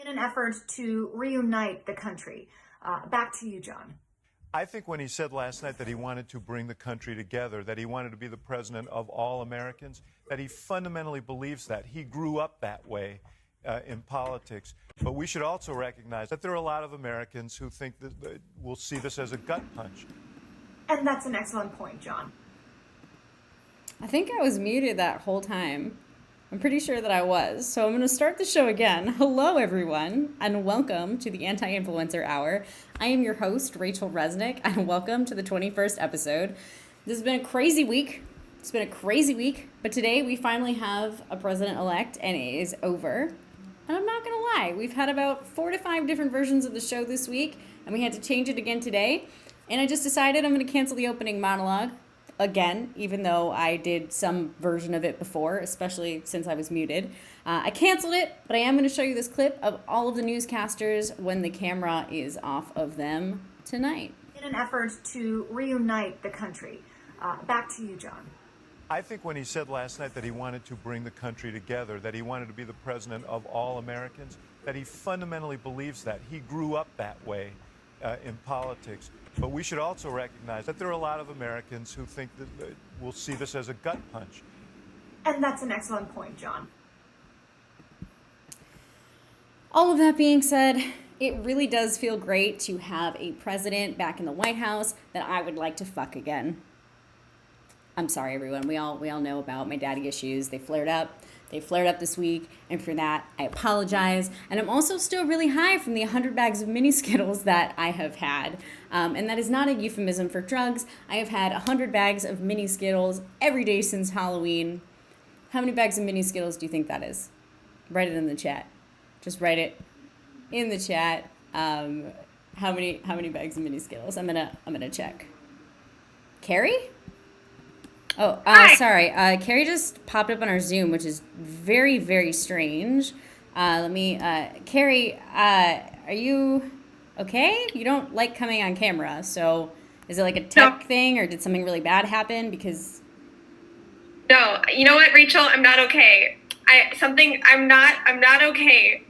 in an effort to reunite the country. Back to you, John. I think when he said last night that he wanted to bring the country together, that he wanted to be the president of all Americans, that he fundamentally believes that. He grew up that way in politics. But we should also recognize that there are a lot of Americans who think that will see this as a gut punch. And that's an excellent point, John. I think I was muted that whole time. I'm pretty sure that I was. So I'm going to start the show again. Hello, everyone, and welcome to the Anti-Influencer Hour. I am your host, Rachel Resnick, and welcome to the 21st episode. This has been a crazy week. It's been a crazy week, but today we finally have a president-elect, and it is over. And I'm not going to lie, we've had about 4 to 5 different versions of the show this week, and we had to change it again today. And I just decided I'm going to cancel the opening monologue again, even though I did some version of it before, especially since I was muted. I canceled it, but I am going to show you this clip of all of the newscasters when the camera is off of them tonight. In an effort to reunite the country. Back to you, John. I think when he said last night that he wanted to bring the country together, that he wanted to be the president of all Americans, that he fundamentally believes that. He grew up that way in politics. But we should also recognize that there are a lot of Americans who think that will see this as a gut punch. And that's an excellent point, John. All of that being said, it really does feel great to have a president back in the White House that I would like to fuck again. I'm sorry, everyone. We all know about my daddy issues. They flared up. They flared up this week, and for that, I apologize. And I'm also still really high from the 100 bags of mini Skittles that I have had. And that is not a euphemism for drugs. I have had 100 bags of mini Skittles every day since Halloween. How many bags of mini Skittles do you think that is? Write it in the chat. Just write it in the chat. How many bags of mini Skittles? I'm gonna check. Carrie? Oh, sorry. Carrie just popped up on our Zoom, which is very, very strange. Carrie, are you okay? You don't like coming on camera, so is it like a tech thing, or did something really bad happen? Because no, you know what, Rachel, I'm not okay. I'm not okay.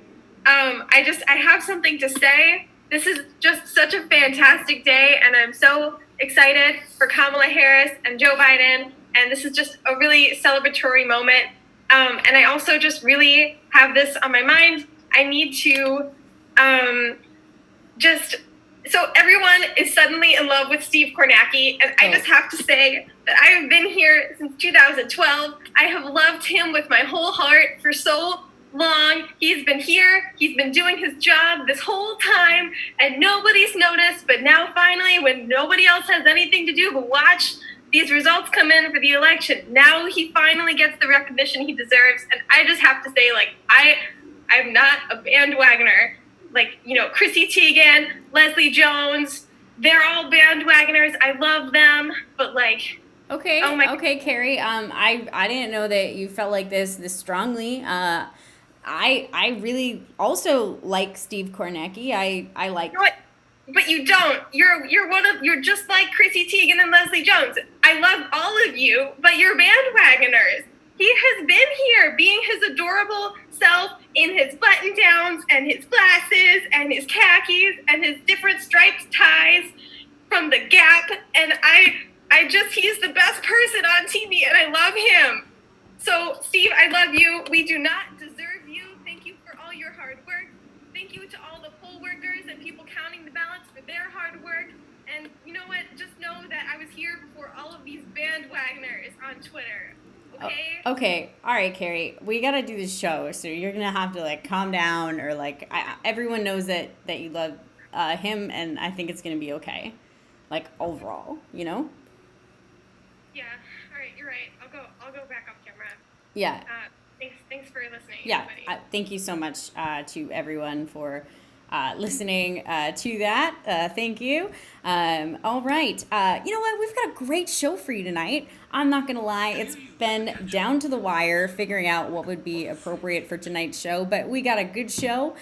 I have something to say. This is just such a fantastic day, and I'm so excited for Kamala Harris and Joe Biden, and this is just a really celebratory moment. And I also just really have this on my mind. I need to so everyone is suddenly in love with Steve Kornacki, and I just have to say that I have been here since 2012. I have loved him with my whole heart for so long. He's been here, he's been doing his job this whole time, and nobody's noticed. But now finally, when nobody else has anything to do but watch these results come in for the election, now he finally gets the recognition he deserves. And I just have to say, I'm not a bandwagoner. Chrissy Teigen, Leslie Jones, they're all bandwagoners. I love them, but okay, oh my. Okay, Carrie. I didn't know that you felt like this strongly. I really also like Steve Kornacki. I like. You know what? But you don't. You're just like Chrissy Teigen and Leslie Jones. I love all of you, but you're bandwagoners. He has been here being his adorable self in his button downs and his glasses and his khakis and his different striped ties from the Gap. And he's the best person on TV, and I love him. So, Steve, I love you. We do not deserve you. Thank you for all your hard work. Thank you to all the poll workers and people counting the ballots for their hard work. And you know what? Just know that I was here before all of these bandwagoners on Twitter. Okay? Okay. All right, Carrie. We got to do this show, so you're going to have to, calm down, or, everyone knows that you love him, and I think it's going to be okay. Overall, you know? Yeah. All right, you're right. I'll go back off camera. Yeah. Thanks for listening, Yeah. everybody. Thank you so much to everyone for listening to that. Thank you. All right. You know what? We've got a great show for you tonight. I'm not going to lie. It's been down to the wire figuring out what would be appropriate for tonight's show, but we got a good show.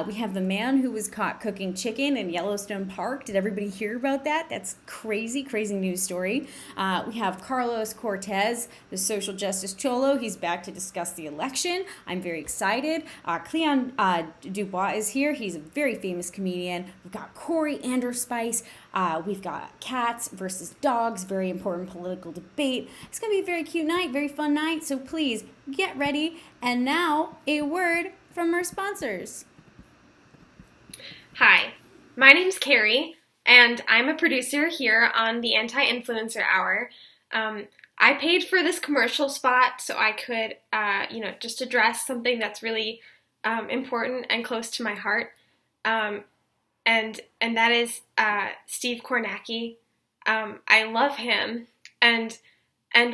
We have the man who was caught cooking chicken in Yellowstone Park. Did everybody hear about that? That's crazy, crazy news story. We have Carlos Cortez, the social justice cholo. He's back to discuss the election. I'm very excited. Cleon Dubois is here. He's a very famous comedian. We've got Corey Anderspice. We've got cats versus dogs, very important political debate. It's going to be a very cute night, very fun night. So please get ready. And now a word from our sponsors. Hi, my name's Carrie, and I'm a producer here on the Anti-Influencer Hour. I paid for this commercial spot so I could, just address something that's really important and close to my heart. And that is Steve Kornacki. I love him, and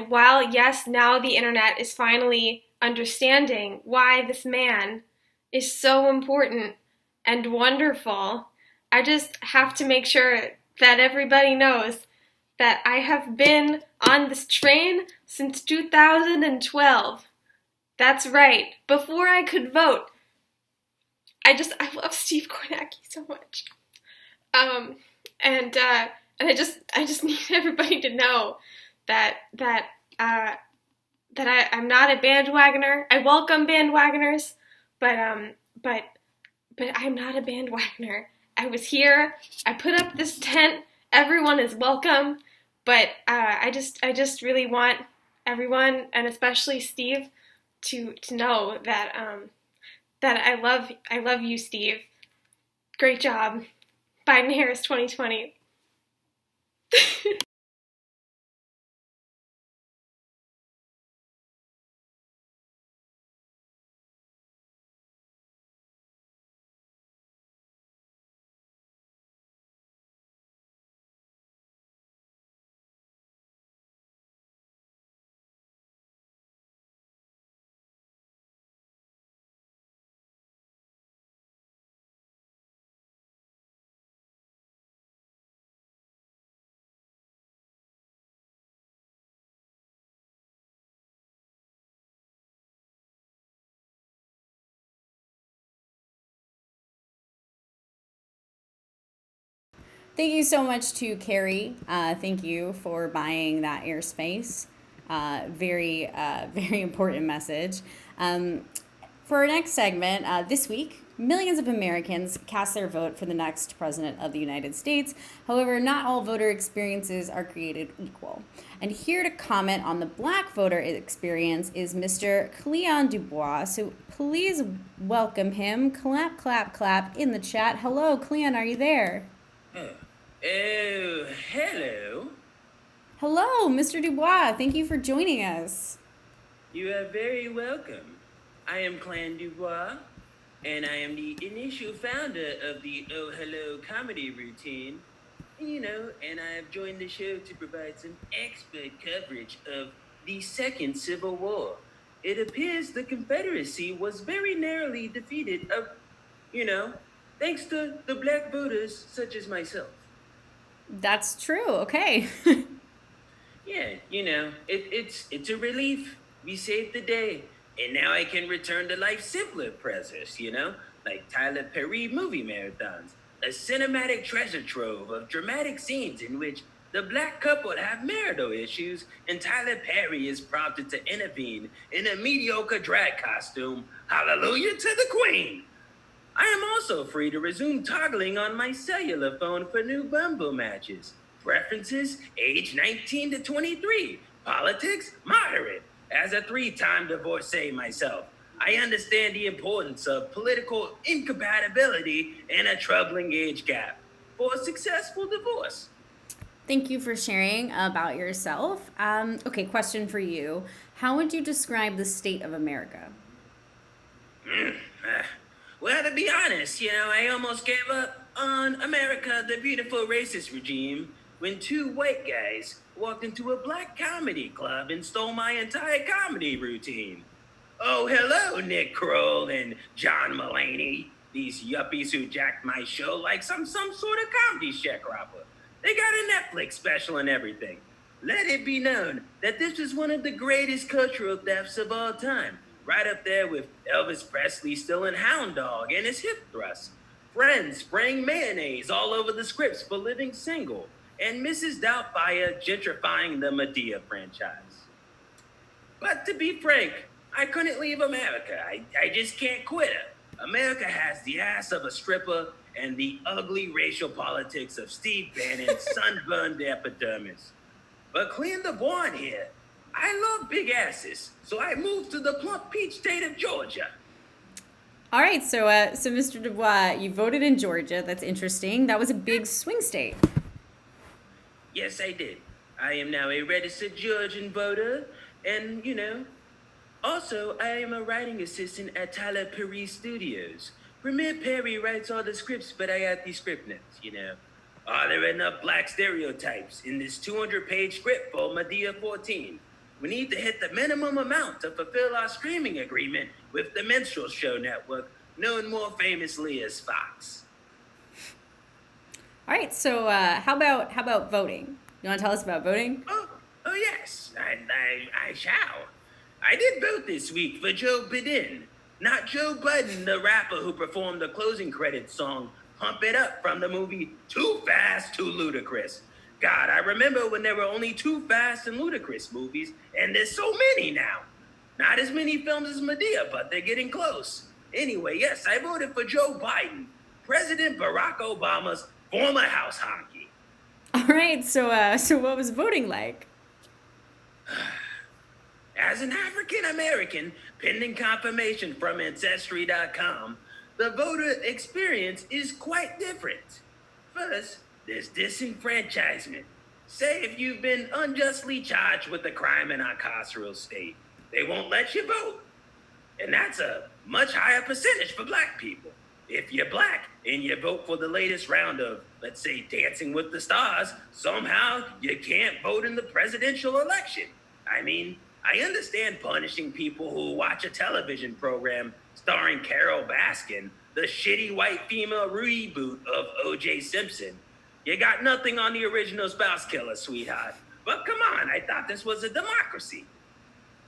while yes, now the internet is finally understanding why this man is so important and wonderful, I just have to make sure that everybody knows that I have been on this train since 2012. That's right, before I could vote. I love Steve Kornacki so much. And I just need everybody to know that I'm not a bandwagoner. I welcome bandwagoners, but I'm not a bandwagoner. I was here. I put up this tent. Everyone is welcome, but I just really want everyone, and especially Steve, to know that I love you, Steve. Great job. Biden-Harris 2020. Thank you so much to Carrie. Thank you for buying that airspace. Very important message. For our next segment, this week, millions of Americans cast their vote for the next president of the United States. However, not all voter experiences are created equal. And here to comment on the Black voter experience is Mr. Cleon Dubois. So please welcome him. Clap, clap, clap in the chat. Hello, Cleon, are you there? Oh, hello. Hello, Mr. Dubois. Thank you for joining us. You are very welcome. I am Clan Dubois, and I am the initial founder of the Oh Hello comedy routine. And I have joined the show to provide some expert coverage of the Second Civil War. It appears the Confederacy was very narrowly defeated, thanks to the black voters such as myself. That's true. Okay. Yeah, it's a relief. We saved the day. And now I can return to life's simpler pleasures, like Tyler Perry movie marathons, a cinematic treasure trove of dramatic scenes in which the black couple have marital issues and Tyler Perry is prompted to intervene in a mediocre drag costume. Hallelujah to the Queen! I am also free to resume toggling on my cellular phone for new Bumble matches. Preferences, age 19 to 23. Politics, moderate. As a 3-time divorcee myself, I understand the importance of political incompatibility and a troubling age gap for a successful divorce. Thank you for sharing about yourself. Okay, question for you. How would you describe the state of America? Well, to be honest, I almost gave up on America, the beautiful racist regime, when 2 white guys walked into a black comedy club and stole my entire comedy routine. Oh, hello, Nick Kroll and John Mulaney. These yuppies who jacked my show like some sort of comedy sharecropper. They got a Netflix special and everything. Let it be known that this is one of the greatest cultural thefts of all time, right up there with Elvis Presley stealing Hound Dog and his hip thrust, Friends spraying mayonnaise all over the scripts for Living Single, and Mrs. Doubtfire gentrifying the Medea franchise. But to be frank, I couldn't leave America. I just can't quit her. America has the ass of a stripper and the ugly racial politics of Steve Bannon's sunburned epidermis. But clean the born here. I love big asses, so I moved to the plump peach state of Georgia. All right, so Mr. Dubois, you voted in Georgia. That's interesting. That was a big swing state. Yes, I did. I am now a registered Georgian voter, and, also, I am a writing assistant at Tyler Perry Studios. Premier Perry writes all the scripts, but I got these script notes, Are there enough black stereotypes in this 200-page script for Medea 14? We need to hit the minimum amount to fulfill our streaming agreement with the Minstrel Show Network, known more famously as Fox. All right, so how about voting? You want to tell us about voting? Oh yes, I shall. I did vote this week for Joe Biden, not Joe Budden, the rapper who performed the closing credits song Pump It Up from the movie Too Fast, Too Ludicrous. God, I remember when there were only Too Fast and Ludicrous movies, and there's so many now. Not as many films as Medea, but they're getting close. Anyway, yes, I voted for Joe Biden, President Barack Obama's former house honky. All right, so what was voting like? As an African American, pending confirmation from Ancestry.com, the voter experience is quite different. First, there's disenfranchisement. Say if you've been unjustly charged with a crime in our carceral state, they won't let you vote. And that's a much higher percentage for black people. If you're black and you vote for the latest round of, let's say, Dancing with the Stars, somehow you can't vote in the presidential election. I mean, I understand punishing people who watch a television program starring Carol Baskin, the shitty white female reboot of O.J. Simpson. You got nothing on the original spouse killer, sweetheart. But come on, I thought this was a democracy.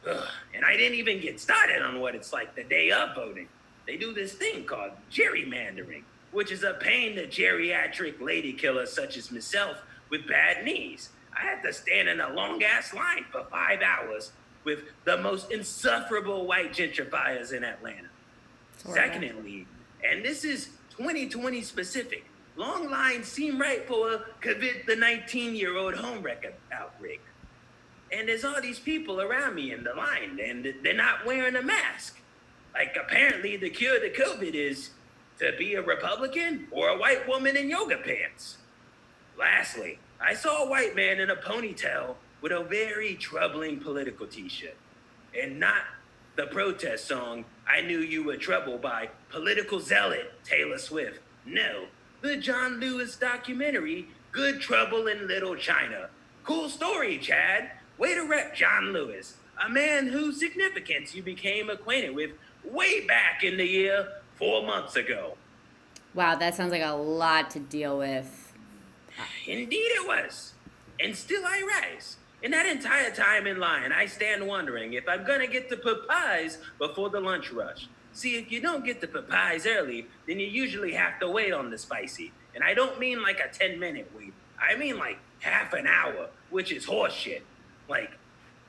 Ugh, and I didn't even get started on what it's like the day of voting. They do this thing called gerrymandering, which is a pain to geriatric lady killers such as myself with bad knees. I had to stand in a long-ass line for 5 hours with the most insufferable white gentrifiers in Atlanta. Secondly, and this is 2020 specific, long lines seem right for a COVID-19-year-old homewrecker outbreak. And there's all these people around me in the line, and they're not wearing a mask. Like, apparently the cure to COVID is to be a Republican or a white woman in yoga pants. Lastly, I saw a white man in a ponytail with a very troubling political t-shirt. And not the protest song, I Knew You Were Trouble by political zealot Taylor Swift. No, the John Lewis documentary, Good Trouble in Little China. Cool story, Chad. Way to rep John Lewis, a man whose significance you became acquainted with way back in the year 4 months ago. Wow, that sounds like a lot to deal with. Indeed it was. And still I rise. In that entire time in line, I stand wondering if I'm gonna get to Popeyes before the lunch rush. See, if you don't get to Popeyes early, then you usually have to wait on the spicy. And I don't mean like a 10-minute wait. I mean like half an hour, which is horseshit. Like,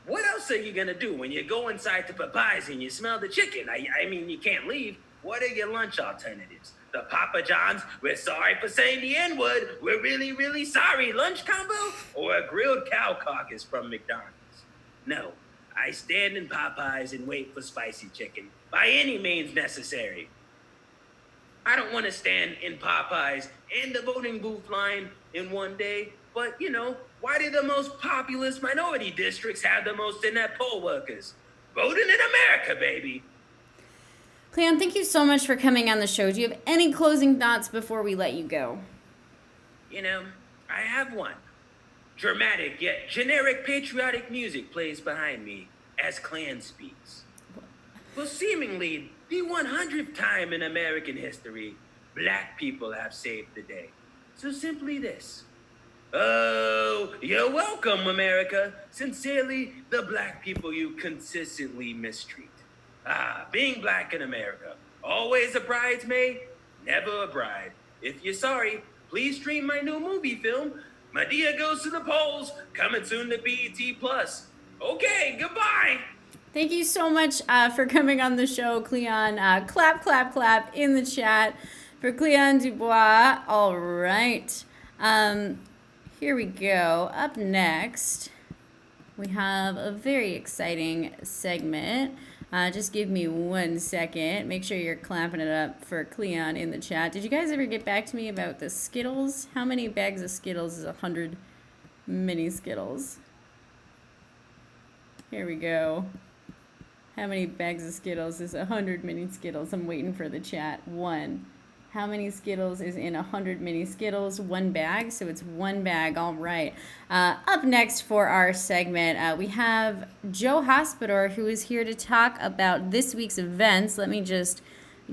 what else are you gonna do when you go inside the Popeyes and you smell the chicken? I mean, you can't leave. What are your lunch alternatives? The Papa John's, we're sorry for saying the N-word, we're really, really sorry lunch combo? Or a grilled cow carcass from McDonald's? No, I stand in Popeyes and wait for spicy chicken by any means necessary. I don't want to stand in Popeyes and the voting booth line in one day, but why do the most populous minority districts have the most inept poll workers? Voting in America, baby. Cleon, thank you so much for coming on the show. Do you have any closing thoughts before we let you go? I have one. Dramatic yet generic patriotic music plays behind me as Klan speaks. For seemingly the 100th time in American history, black people have saved the day. So simply this. Oh, you're welcome, America. Sincerely, the black people you consistently mistreat. Being black in America. Always a bridesmaid, never a bride. If you're sorry, please stream my new movie film, Madea Goes to the Polls, coming soon to BET Plus. Okay, goodbye. Thank you so much for coming on the show, Cleon. Clap, clap, clap in the chat for Cleon Dubois. All right. Here we go. Up next, we have a very exciting segment. Just give me 1 second. Make sure you're clapping it up for Cleon in the chat. Did you guys ever get back to me about the Skittles? How many bags of Skittles is 100 mini Skittles? Here we go. How many bags of Skittles is 100 mini Skittles? I'm waiting for the chat. 1. How many Skittles is in 100 mini Skittles? 1 bag, so it's 1 bag. All right. Up next for our segment, we have Joe Hospodor, who is here to talk about this week's events. Let me just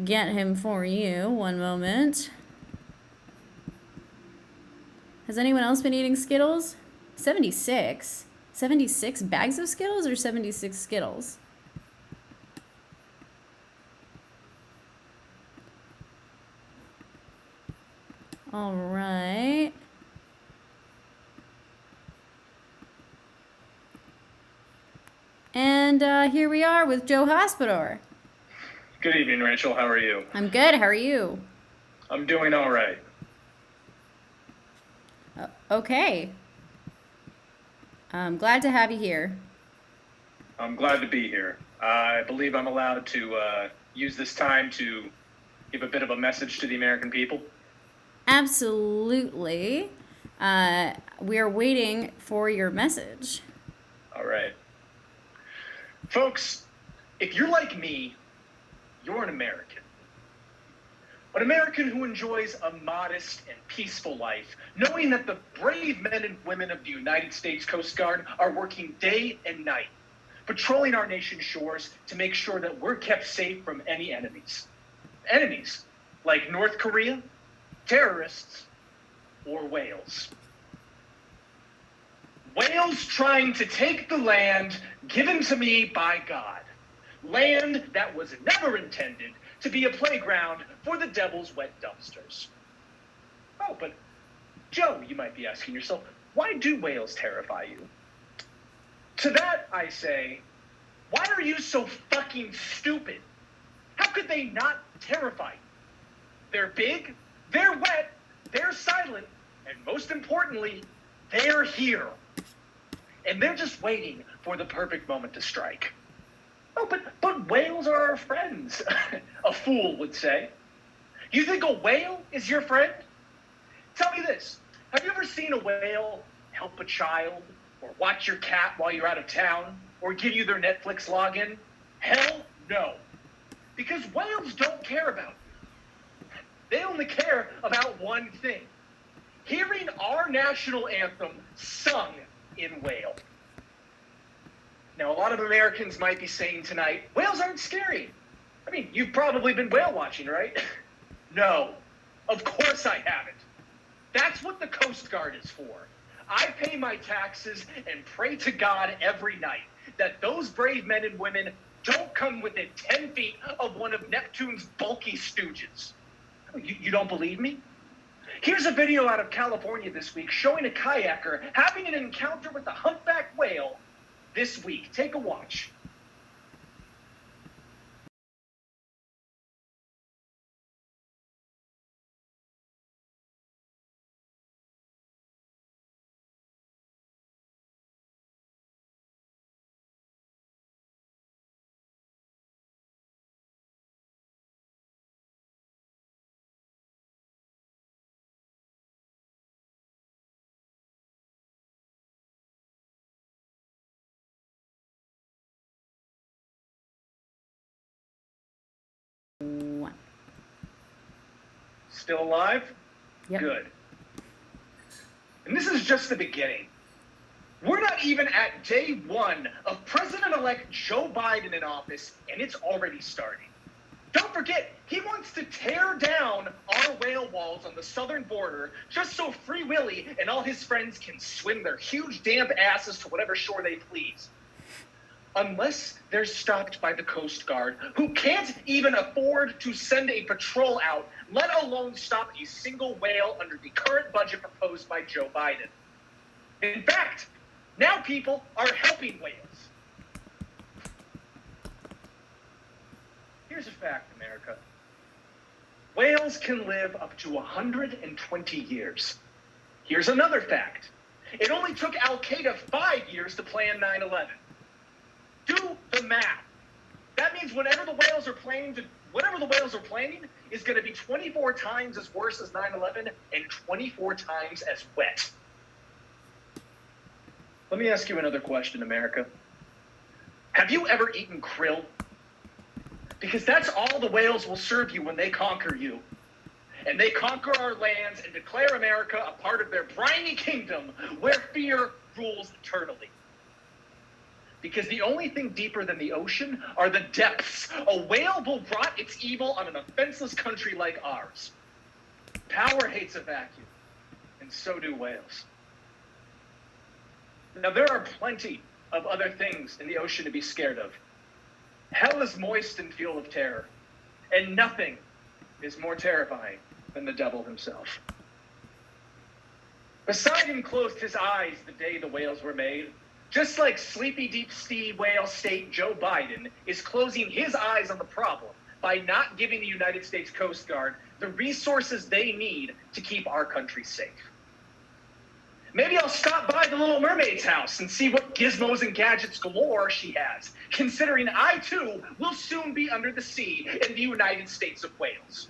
get him for you. 1 moment. Has anyone else been eating Skittles? 76. 76 bags of Skittles or 76 Skittles? All right. And here we are with Joe Hospodor. Good evening, Rachel. How are you? I'm good. How are you? I'm doing all right. Okay. I'm glad to have you here. I'm glad to be here. I believe I'm allowed to use this time to give a bit of a message to the American people. Absolutely. We are waiting for your message. All right. Folks, if you're like me, you're an American. An American who enjoys a modest and peaceful life, knowing that the brave men and women of the United States Coast Guard are working day and night, patrolling our nation's shores to make sure that we're kept safe from any enemies. Enemies like North Korea, terrorists, or whales. Whales trying to take the land given to me by God. Land that was never intended to be a playground for the devil's wet dumpsters. Oh, but Joe, you might be asking yourself, why do whales terrify you? To that, I say, why are you so fucking stupid? How could they not terrify you? They're big, they're wet, they're silent, and most importantly, they're here. And they're just waiting for the perfect moment to strike. Oh, but whales are our friends, a fool would say. You think a whale is your friend? Tell me this, have you ever seen a whale help a child, or watch your cat while you're out of town, or give you their Netflix login? Hell no. Because whales don't care about you. They only care about one thing: hearing our national anthem sung in whale. Now, a lot of Americans might be saying tonight, whales aren't scary. I mean, you've probably been whale watching, right? No, of course I haven't. That's what the Coast Guard is for. I pay my taxes and pray to God every night that those brave men and women don't come within 10 feet of one of Neptune's bulky stooges. You don't believe me? Here's a video out of California this week showing a kayaker having an encounter with a humpback whale this week. Take a watch. One. Still alive? Yep. Good. And this is just the beginning. We're not even at day one of President-elect Joe Biden in office, and it's already starting. Don't forget, he wants to tear down our whale walls on the southern border just so Free Willy and all his friends can swim their huge damp asses to whatever shore they please. Unless they're stopped by the Coast Guard, who can't even afford to send a patrol out, let alone stop a single whale under the current budget proposed by Joe Biden. In fact, now people are helping whales. Here's a fact, America. Whales can live up to 120 years. Here's another fact. It only took Al-Qaeda 5 years to plan 9/11. Do the math. That means whatever the whales are planning is going to be 24 times as worse as 9/11 and 24 times as wet. Let me ask you another question, America. Have you ever eaten krill? Because that's all the whales will serve you when they conquer you. And they conquer our lands and declare America a part of their briny kingdom where fear rules eternally. Because the only thing deeper than the ocean are the depths. A whale will rot its evil on an offenseless country like ours. Power hates a vacuum, and so do whales. Now, there are plenty of other things in the ocean to be scared of. Hell is moist and full of terror, and nothing is more terrifying than the devil himself. Poseidon closed his eyes the day the whales were made, just like sleepy deep sea whale state Joe Biden is closing his eyes on the problem by not giving the United States Coast Guard the resources they need to keep our country safe. Maybe I'll stop by the Little Mermaid's house and see what gizmos and gadgets galore she has, considering I, too, will soon be under the sea in the United States of Wales.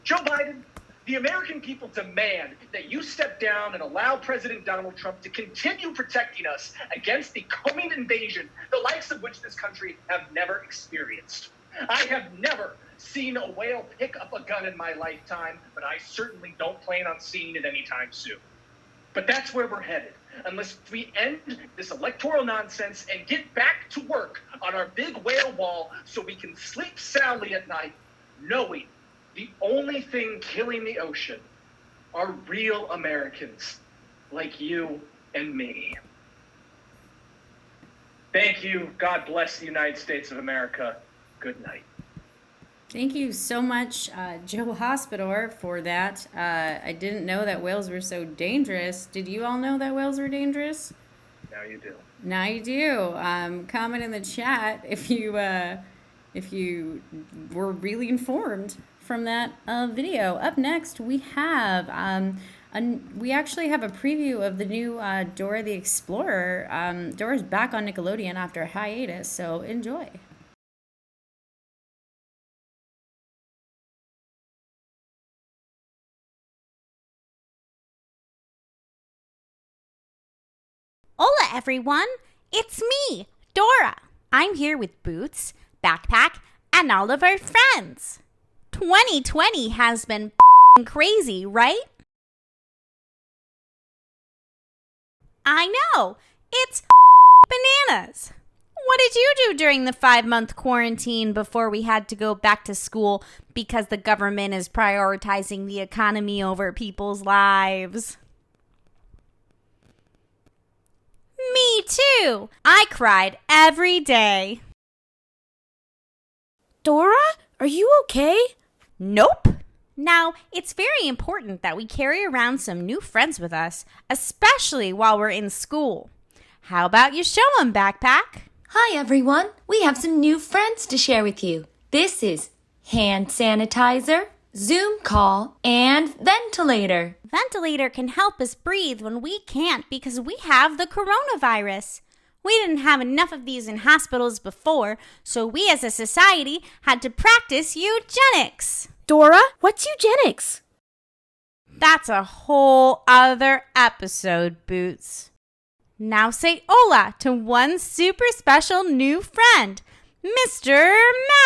Joe Biden, the American people demand that you step down and allow President Donald Trump to continue protecting us against the coming invasion, the likes of which this country have never experienced. I have never seen a whale pick up a gun in my lifetime, but I certainly don't plan on seeing it anytime soon. But that's where we're headed, unless we end this electoral nonsense and get back to work on our big whale wall so we can sleep soundly at night, knowing the only thing killing the ocean are real Americans like you and me. Thank you. God bless the United States of America. Good night. Thank you so much, Joe Hospodor, for that. I didn't know that whales were so dangerous. Did you all know that whales were dangerous? Now you do. Now you do. Comment in the chat if you were really informed from that video. Up next, we have we actually have a preview of the new Dora the Explorer. Dora's back on Nickelodeon after a hiatus, so enjoy. Hola everyone, it's me, Dora. I'm here with Boots, Backpack, and all of our friends. 2020 has been crazy, right? I know, it's bananas. What did you do during the 5-month quarantine before we had to go back to school because the government is prioritizing the economy over people's lives? Me too. I cried every day. Dora, are you okay? Nope. Now, it's very important that we carry around some new friends with us, especially while we're in school. How about you show them, Backpack? Hi, everyone. We have some new friends to share with you. This is hand sanitizer, Zoom call, and ventilator. Ventilator can help us breathe when we can't because we have the coronavirus. We didn't have enough of these in hospitals before, so we as a society had to practice eugenics. Dora, what's eugenics? That's a whole other episode, Boots. Now say hola to one super special new friend, Mr.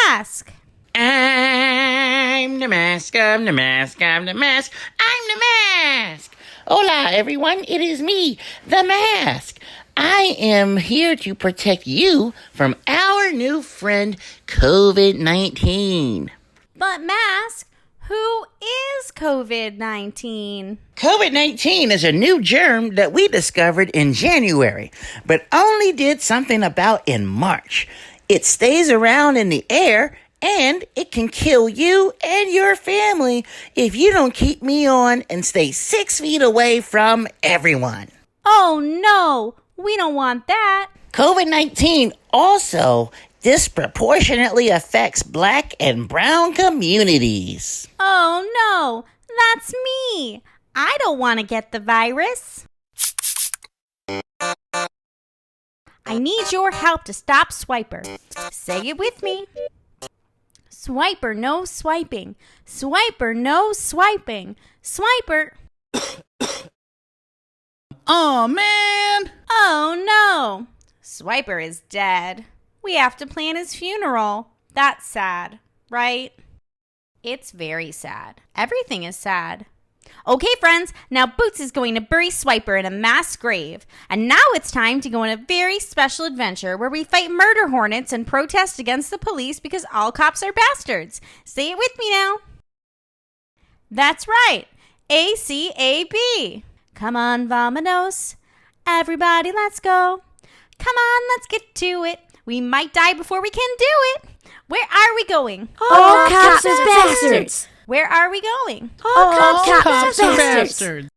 Mask. I'm the mask, I'm the mask, I'm the mask, I'm the mask. Hola, everyone, it is me, the mask. I am here to protect you from our new friend, COVID-19. But Mask, who is COVID-19? COVID-19 is a new germ that we discovered in January, but only did something about in March. It stays around in the air, and it can kill you and your family if you don't keep me on and stay 6 feet away from everyone. Oh no, we don't want that. COVID-19 also disproportionately affects Black and brown communities. Oh no, that's me. I don't want to get the virus. I need your help to stop Swiper. Say it with me. Swiper, no swiping. Swiper, no swiping. Swiper. Oh, man! Oh no. Swiper is dead. We have to plan his funeral. That's sad, right? It's very sad. Everything is sad. Okay, friends, now Boots is going to bury Swiper in a mass grave. And now it's time to go on a very special adventure where we fight murder hornets and protest against the police because all cops are bastards. Say it with me now. That's right. ACAB. Come on, vamonos. Everybody, let's go. Come on, let's get to it. We might die before we can do it. Where are we going? All cops are bastards. Where are we going? All cops are bastards.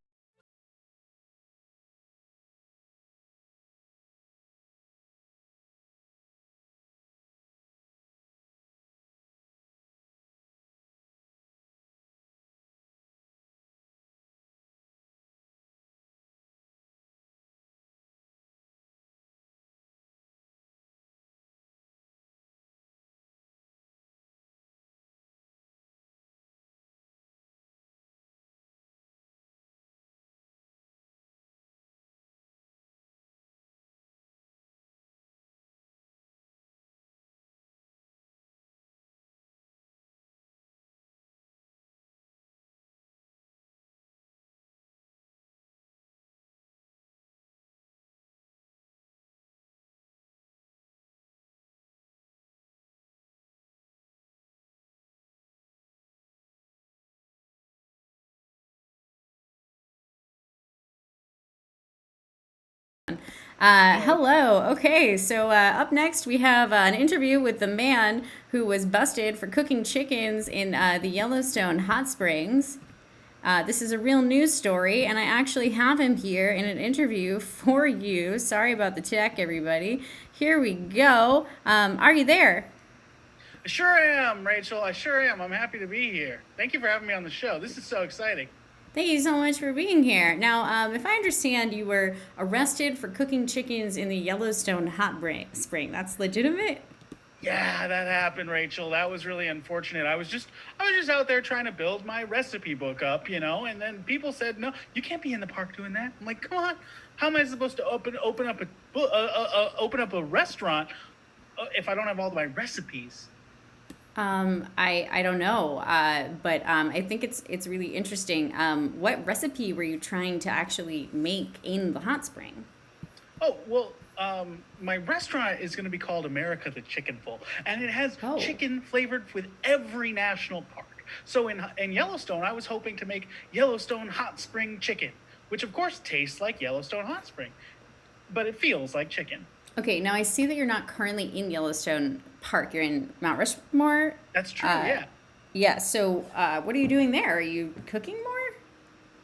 Hello. Okay, so up next we have an interview with the man who was busted for cooking chickens in the Yellowstone hot springs. This is a real news story, and I actually have him here in an interview for you. Sorry about the tech, everybody. Here we go. Are you there? I sure am, Rachel. I sure am. I'm happy to be here. Thank you for having me on the show. This is so exciting. Thank you so much for being here. Now, if I understand, you were arrested for cooking chickens in the Yellowstone hot spring. That's legitimate? Yeah, that happened, Rachel. That was really unfortunate. I was just out there trying to build my recipe book up, and then people said, "No, you can't be in the park doing that." I'm like, "Come on, how am I supposed to open up a restaurant if I don't have all my recipes?" I don't know, but I think it's really interesting. What recipe were you trying to actually make in the hot spring? Oh, well, my restaurant is going to be called America the Chickenful, and it has chicken flavored with every national park. So in Yellowstone, I was hoping to make Yellowstone Hot Spring Chicken, which of course tastes like Yellowstone Hot Spring, but it feels like chicken. Okay, now I see that you're not currently in Yellowstone Park. You're in Mount Rushmore. That's true, yeah. Yeah, so what are you doing there? Are you cooking more?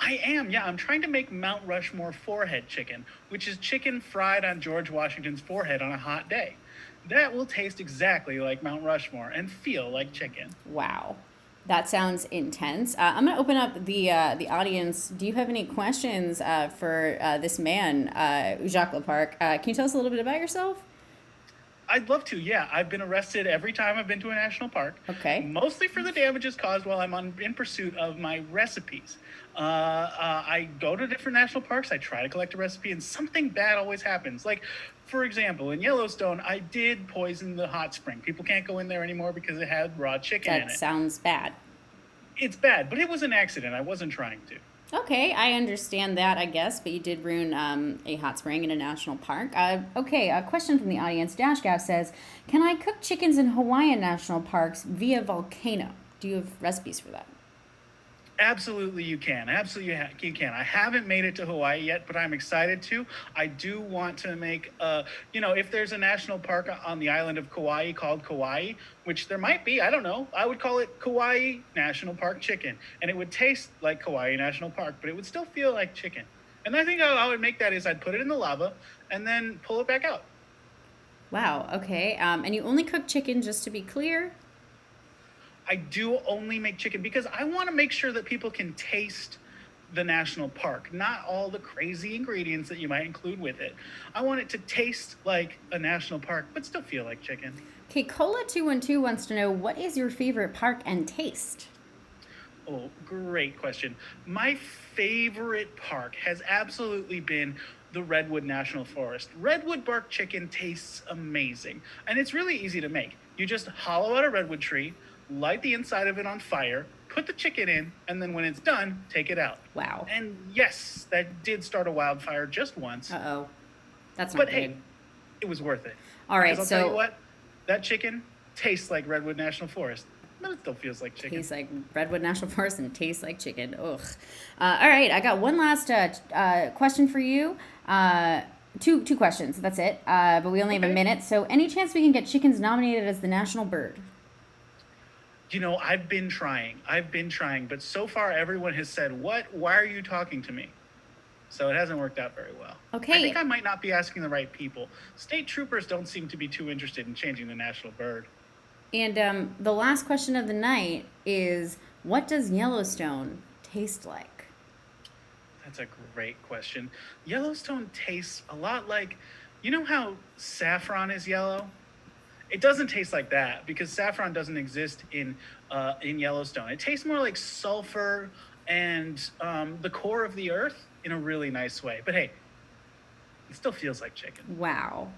I am, yeah. I'm trying to make Mount Rushmore forehead chicken, which is chicken fried on George Washington's forehead on a hot day. That will taste exactly like Mount Rushmore and feel like chicken. Wow. That sounds intense. I'm going to open up the audience. Do you have any questions for this man, Jacques Leparc? Can you tell us a little bit about yourself? I'd love to, yeah. I've been arrested every time I've been to a national park. Okay. Mostly for the damages caused while I'm in pursuit of my recipes. I go to different national parks. I try to collect a recipe, and something bad always happens. Like, for example, in Yellowstone, I did poison the hot spring. People can't go in there anymore because it had raw chicken in it. That sounds bad. It's bad, but it was an accident. I wasn't trying to. Okay, I understand that, I guess, but you did ruin a hot spring in a national park. Okay, a question from the audience. Dashgaff says, can I cook chickens in Hawaiian national parks via volcano? Do you have recipes for that? Absolutely, you can. Absolutely, you can. I haven't made it to Hawaii yet, but I'm excited to. I do want to make, if there's a national park on the island of Kauai called Kauai, which there might be, I don't know. I would call it Kauai National Park chicken, and it would taste like Kauai National Park, but it would still feel like chicken. And I think how I would make that is I'd put it in the lava and then pull it back out. Wow. Okay. And you only cook chicken, just to be clear. I do only make chicken because I want to make sure that people can taste the national park, not all the crazy ingredients that you might include with it. I want it to taste like a national park, but still feel like chicken. Okay, Cola212 wants to know, what is your favorite park and taste? Oh, great question. My favorite park has absolutely been the Redwood National Forest. Redwood bark chicken tastes amazing, and it's really easy to make. You just hollow out a redwood tree, light the inside of it on fire, put the chicken in, and then when it's done, take it out. Wow. And yes, that did start a wildfire just once. Uh-oh. That's not But good. hey, it was worth it. All right, Because I'll tell you what, that chicken tastes like Redwood National Forest, but it still feels like chicken. Tastes like Redwood National Forest and tastes like chicken. Ugh. All right, I got one last question for you. Two questions. That's it. But we only have a minute. So, any chance we can get chickens nominated as the national bird? You know, I've been trying, but so far everyone has said, "What? Why are you talking to me?" So it hasn't worked out very well. Okay. I think I might not be asking the right people. State troopers don't seem to be too interested in changing the national bird. And the last question of the night is, what does Yellowstone taste like? That's a great question. Yellowstone tastes a lot like, you know how saffron is yellow? It doesn't taste like that because saffron doesn't exist in Yellowstone. It tastes more like sulfur and the core of the earth in a really nice way. But hey, it still feels like chicken. Wow.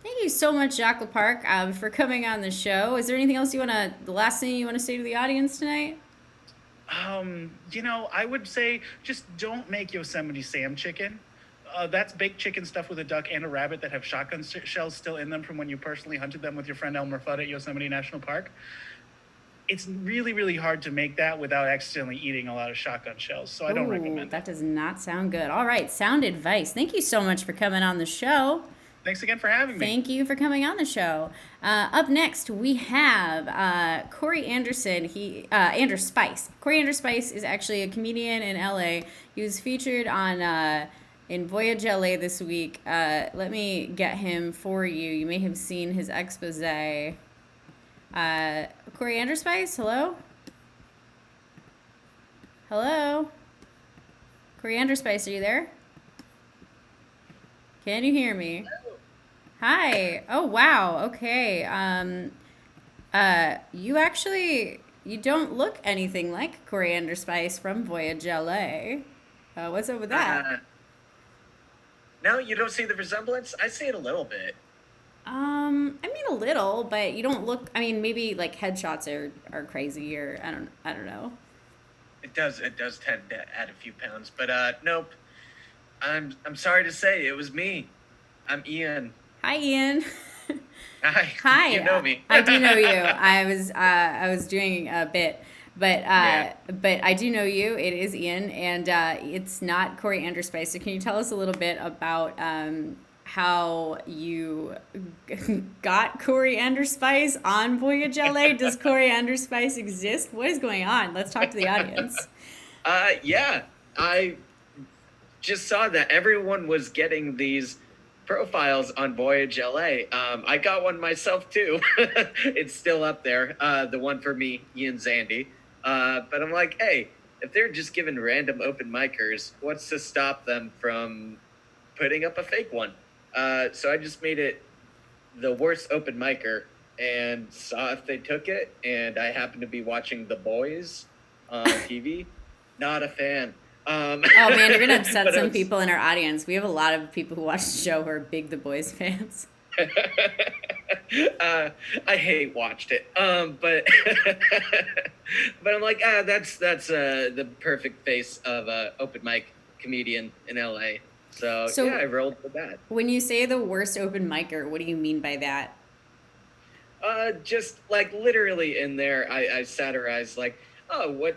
Thank you so much, Jacques Leparc, for coming on the show. Is there anything else the last thing you want to say to the audience tonight? I would say just don't make Yosemite Sam chicken. That's baked chicken stuffed with a duck and a rabbit that have shotgun shells still in them from when you personally hunted them with your friend Elmer Fudd at Yosemite National Park. It's really, really hard to make that without accidentally eating a lot of shotgun shells, so I don't recommend that. That does not sound good. All right, sound advice. Thank you so much for coming on the show. Thanks again for having me. Thank you for coming on the show. Up next, we have Corey Anderson. Andrew Spice. Corey Andrew Spice is actually a comedian in LA. He was featured on in Voyage LA this week. Let me get him for you. You may have seen his expose. Corey Andrew Spice, hello? Hello? Corey Andrew Spice, are you there? Can you hear me? Hi. Oh, wow. Okay. You don't look anything like Coriander Spice from Voyage LA. What's up with that? No, you don't see the resemblance? I see it a little bit. I mean a little, but you don't look. I mean, maybe like headshots are crazy, or I don't know. It does tend to add a few pounds, but nope. I'm sorry to say it was me. I'm Ian. Hi, Ian. Hi. Hi. You know me. I do know you. I was doing a bit, but I do know you. It is Ian, and it's not Corey Andrew Spice. So can you tell us a little bit about how you got Corey Andrew Spice on Voyage LA? Does Corey Andrew Spice exist? What is going on? Let's talk to the audience. Yeah, I just saw that everyone was getting these profiles on Voyage LA. I got one myself too. It's still up there, the one for me, Ian Zandy. But I'm like, hey, if they're just giving random open micers, what's to stop them from putting up a fake one? So I just made it the worst open micer and saw if they took it. And I happened to be watching The Boys on TV. Not a fan. Oh man, you're gonna upset some people in our audience. We have a lot of people who watch the show who are big The Boys fans. I hate watched it. But I'm like, that's the perfect face of a open mic comedian in LA. So yeah, I rolled with that. When you say the worst open micer, what do you mean by that? Just like literally in there, I satirized like, oh,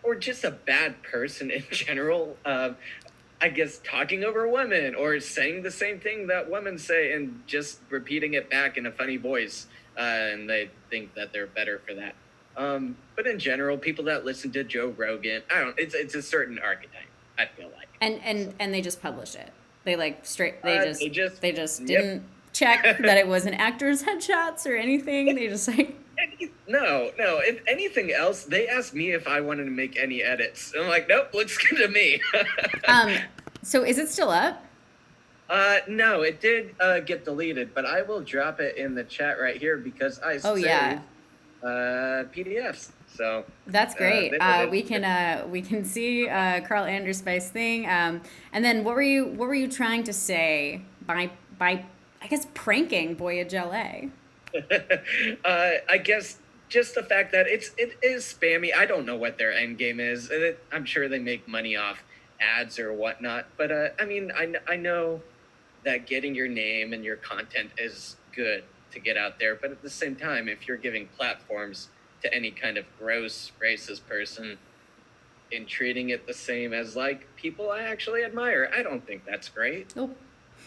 or just a bad person in general. I guess talking over women or saying the same thing that women say and just repeating it back in a funny voice. And they think that they're better for that. But in general, people that listen to Joe Rogan, it's a certain archetype, I feel like. And they just published it. They like straight, they just Yep. didn't check that it was an actor's headshots or anything. They just like, No. If anything else, they asked me if I wanted to make any edits. I'm like, nope, looks good to me. so is it still up? No, it did get deleted, but I will drop it in the chat right here because I saved PDFs. So that's great. We can see Carl Anders Spice thing. And then what were you trying to say by I guess pranking Voyage LA? I guess just the fact that it is spammy. I don't know what their end game is. I'm sure they make money off ads or whatnot. But I mean, I know that getting your name and your content is good to get out there. But at the same time, if you're giving platforms to any kind of gross racist person and treating it the same as like people I actually admire, I don't think that's great. Nope.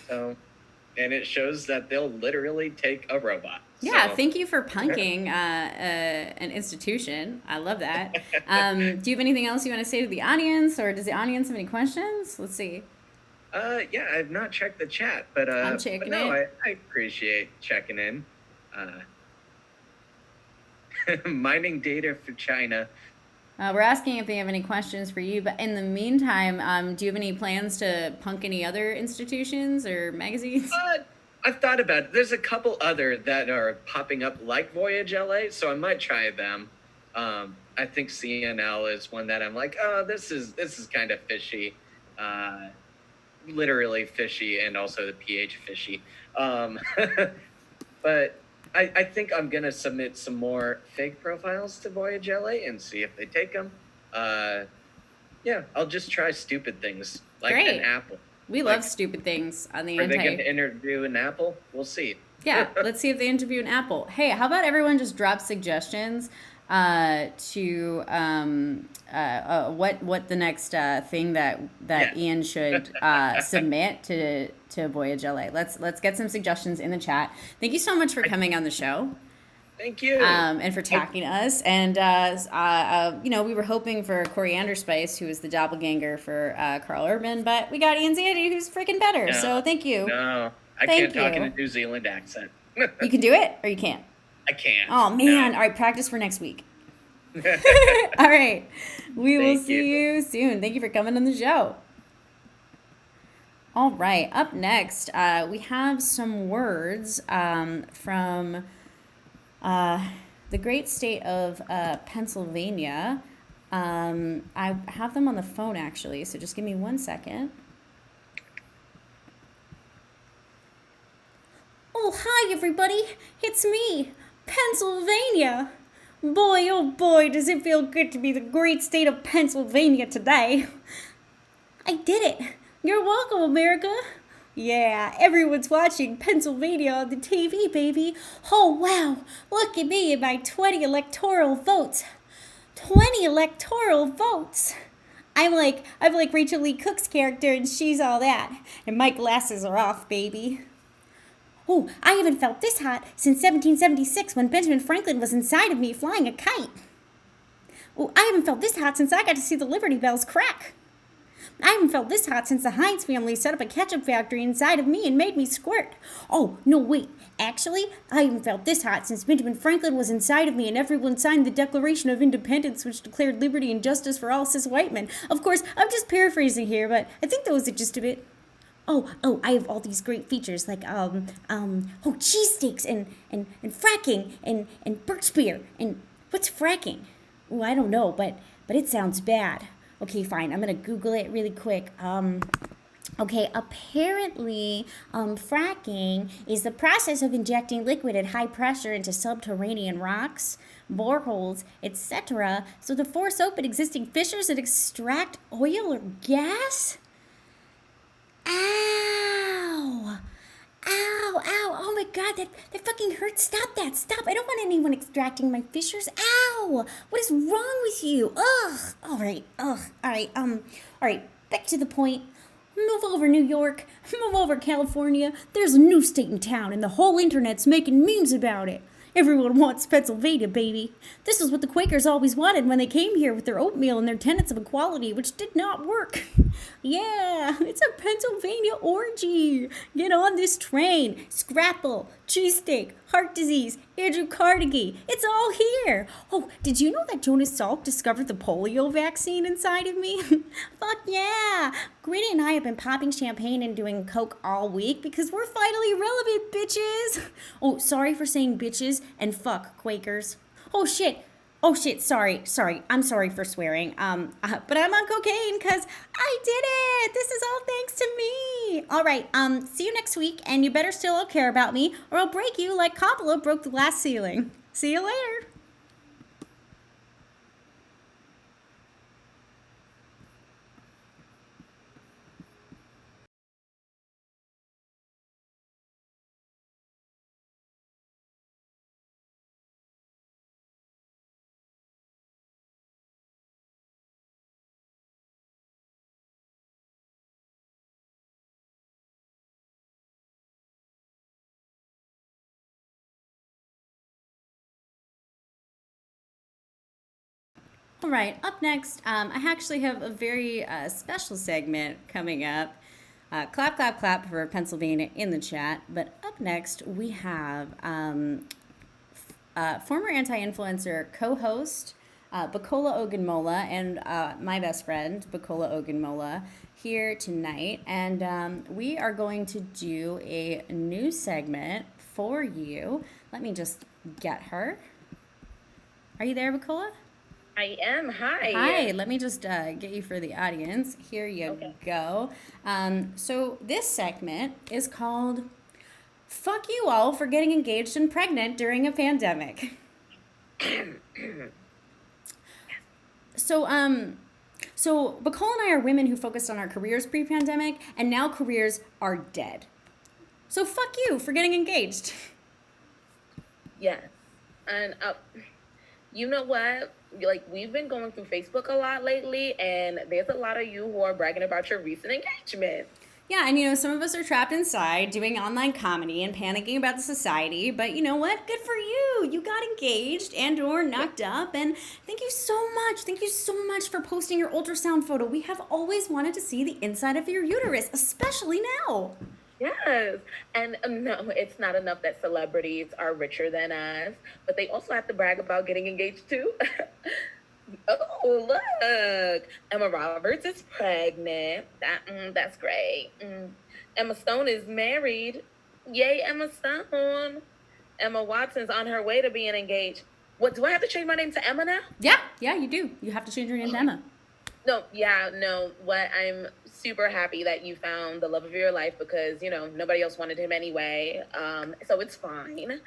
So, and it shows that they'll literally take a robot. Yeah, So- thank you for punking an institution. I love that. Do you have anything else you want to say to the audience, or does the audience have any questions? Let's see. Yeah, I've not checked the chat, but I'm checking but no, it. I appreciate checking in. Mining data for China. We're asking if they have any questions for you, but in the meantime, do you have any plans to punk any other institutions or magazines? I've thought about it. There's a couple other that are popping up like Voyage LA, so I might try them. I think CNL is one that I'm like, oh, this is kind of fishy. Literally fishy, and also the PH fishy. But I think I'm gonna submit some more fake profiles to Voyage LA and see if they take them. Yeah, I'll just try stupid things like Great. an apple. We love stupid things on the Are they anti. gonna interview an apple? We'll see. Yeah, let's see if they interview an Apple. Hey, how about everyone just drop suggestions to what the next thing that Ian should submit to Voyage LA. Let's get some suggestions in the chat. Thank you so much for coming on the show. Thank you. And for attacking us. And we were hoping for Coriander Spice, who is the doppelganger for Carl Urban, but we got Ian Zandy, who's freaking better. No, so thank you. No, I Thank can't talk in you. a New Zealand accent. You can do it, or you can't. I can't. Oh man! No. All right, practice for next week. All right, we will see you soon. Thank you for coming on the show. All right, up next, we have some words from the great state of Pennsylvania. I have them on the phone actually, so just give me 1 second. Oh, hi everybody, it's me, Pennsylvania. Boy, oh boy, does it feel good to be the great state of Pennsylvania today. I did it. You're welcome, America. Yeah, everyone's watching Pennsylvania on the TV, baby. Oh, wow, look at me and my 20 electoral votes. 20 electoral votes. I'm like Rachel Lee Cook's character and she's all that. And my glasses are off, baby. Oh, I haven't felt this hot since 1776 when Benjamin Franklin was inside of me flying a kite. Oh, I haven't felt this hot since I got to see the Liberty Bells crack. I haven't felt this hot since the Heinz family set up a ketchup factory inside of me and made me squirt. Oh, no, wait. Actually, I haven't felt this hot since Benjamin Franklin was inside of me and everyone signed the Declaration of Independence, which declared liberty and justice for all cis white men. Of course, I'm just paraphrasing here, but I think that was the gist of it. Oh, I have all these great features like, cheesesteaks and fracking and birch beer. And what's fracking? Oh, I don't know, but it sounds bad. Okay, fine. I'm going to Google it really quick. Okay, apparently, fracking is the process of injecting liquid at high pressure into subterranean rocks, boreholes, etc., so to force open existing fissures and extract oil or gas? Ow! Oh my God, that fucking hurts. Stop that. Stop. I don't want anyone extracting my fissures. Ow. What is wrong with you? Ugh. All right. Ugh. All right. All right. Back to the point. Move over, New York. Move over, California. There's a new state in town, and the whole internet's making memes about it. Everyone wants Pennsylvania, baby. This is what the Quakers always wanted when they came here with their oatmeal and their tenets of equality, which did not work. Yeah, it's a Pennsylvania orgy. Get on this train. Scrapple, cheesesteak, heart disease, Andrew Carnegie. It's all here. Oh, did you know that Jonas Salk discovered the polio vaccine inside of me? Fuck yeah. Gritty and I have been popping champagne and doing coke all week because we're finally relevant, bitches. Oh, sorry for saying bitches and fuck Quakers. Oh shit, sorry. I'm sorry for swearing. But I'm on cocaine because I did it. This is all thanks to me. All right, see you next week, and you better still all care about me, or I'll break you like Coppola broke the glass ceiling. See you later. All right, up next, I actually have a very special segment coming up. Clap, clap, clap for Pennsylvania in the chat. But up next, we have former anti-influencer co-host Bukola Ogunmola and my best friend, Bukola Ogunmola, here tonight. And we are going to do a new segment for you. Let me just get her. Are you there, Bukola? I am. Hi. Hi. Let me just get you for the audience. Here you go. So this segment is called "Fuck You All for Getting Engaged and Pregnant During a Pandemic." So Bacol and I are women who focused on our careers pre-pandemic, and now careers are dead. So fuck you for getting engaged. Yes. And you know what? Like, we've been going through Facebook a lot lately, and there's a lot of you who are bragging about your recent engagement. Yeah, and some of us are trapped inside doing online comedy and panicking about the society, but you know what? Good for you. You got engaged and or knocked up, and thank you so much. Thank you so much for posting your ultrasound photo. We have always wanted to see the inside of your uterus, especially now. Yes. And no, it's not enough that celebrities are richer than us, but they also have to brag about getting engaged too. Oh, look. Emma Roberts is pregnant. That's great. Emma Stone is married. Yay, Emma Stone. Emma Watson's on her way to being engaged. What, do I have to change my name to Emma now? Yeah, you do. You have to change your name to Emma. No. What, I'm super happy that you found the love of your life because, nobody else wanted him anyway. So it's fine.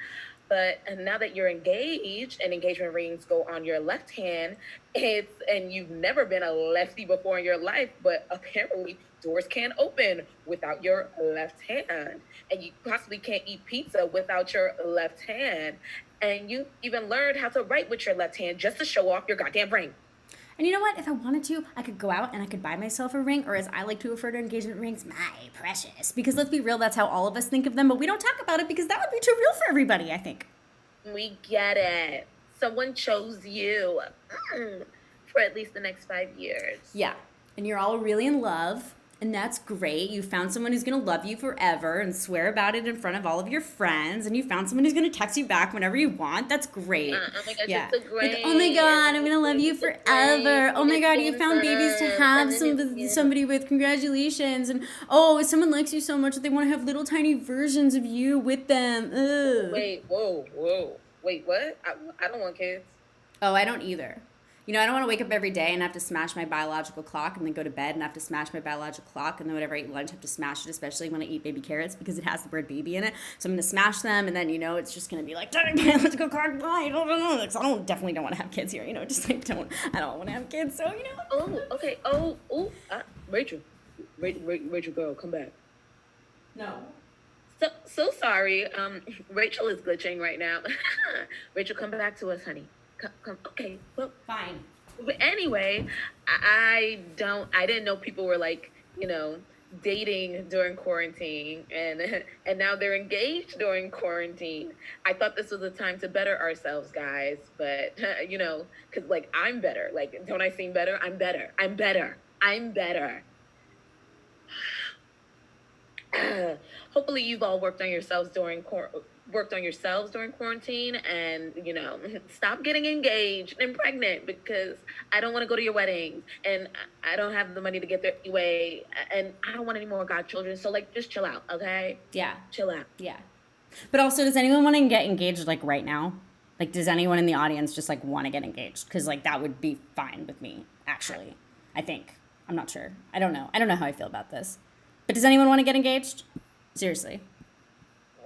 But now that you're engaged and engagement rings go on your left hand, and you've never been a lefty before in your life, but apparently doors can't open without your left hand. And you possibly can't eat pizza without your left hand. And you even learned how to write with your left hand just to show off your goddamn ring. And you know what? If I wanted to, I could go out and I could buy myself a ring, or as I like to refer to engagement rings, my precious. Because let's be real, that's how all of us think of them, but we don't talk about it because that would be too real for everybody, I think. We get it. Someone chose you for at least the next 5 years. Yeah, and you're all really in love, and that's great. You found someone who's going to love you forever and swear about it in front of all of your friends, and you found someone who's going to text you back whenever you want. That's great. Oh my gosh, yeah. it's so great. Like, oh my God, I'm going to love you forever. Oh my God, you found babies to have somebody with. Congratulations. And oh, someone likes you so much that they want to have little tiny versions of you with them. Ugh. Wait, whoa. Wait, what? I don't want kids. Oh, I don't either. I don't want to wake up every day and have to smash my biological clock and then go to bed and have to smash my biological clock, and then whenever I eat lunch, I have to smash it, especially when I eat baby carrots because it has the word baby in it. So I'm going to smash them, and then, it's just going to be like, biological clock, bye. I definitely don't want to have kids here, just like I don't want to have kids, so, Oh, okay. Rachel, girl, come back. No. So sorry. Rachel is glitching right now. Rachel, come back to us, honey. Come. Okay. Well, fine. But anyway, I didn't know people were like, dating during quarantine, and now they're engaged during quarantine. I thought this was a time to better ourselves, guys. But because like I'm better. Like, don't I seem better? I'm better. I'm better. I'm better. Hopefully you've all worked on yourselves during quarantine, and stop getting engaged and pregnant, because I don't want to go to your weddings, and I don't have the money to get there anyway, and I don't want any more godchildren. So like, just chill out, okay? Yeah. Chill out. Yeah. But also, does anyone want to get engaged like right now? Like, does anyone in the audience just like want to get engaged? Because like that would be fine with me, actually. I think. I'm not sure. I don't know how I feel about this. But does anyone want to get engaged? Seriously.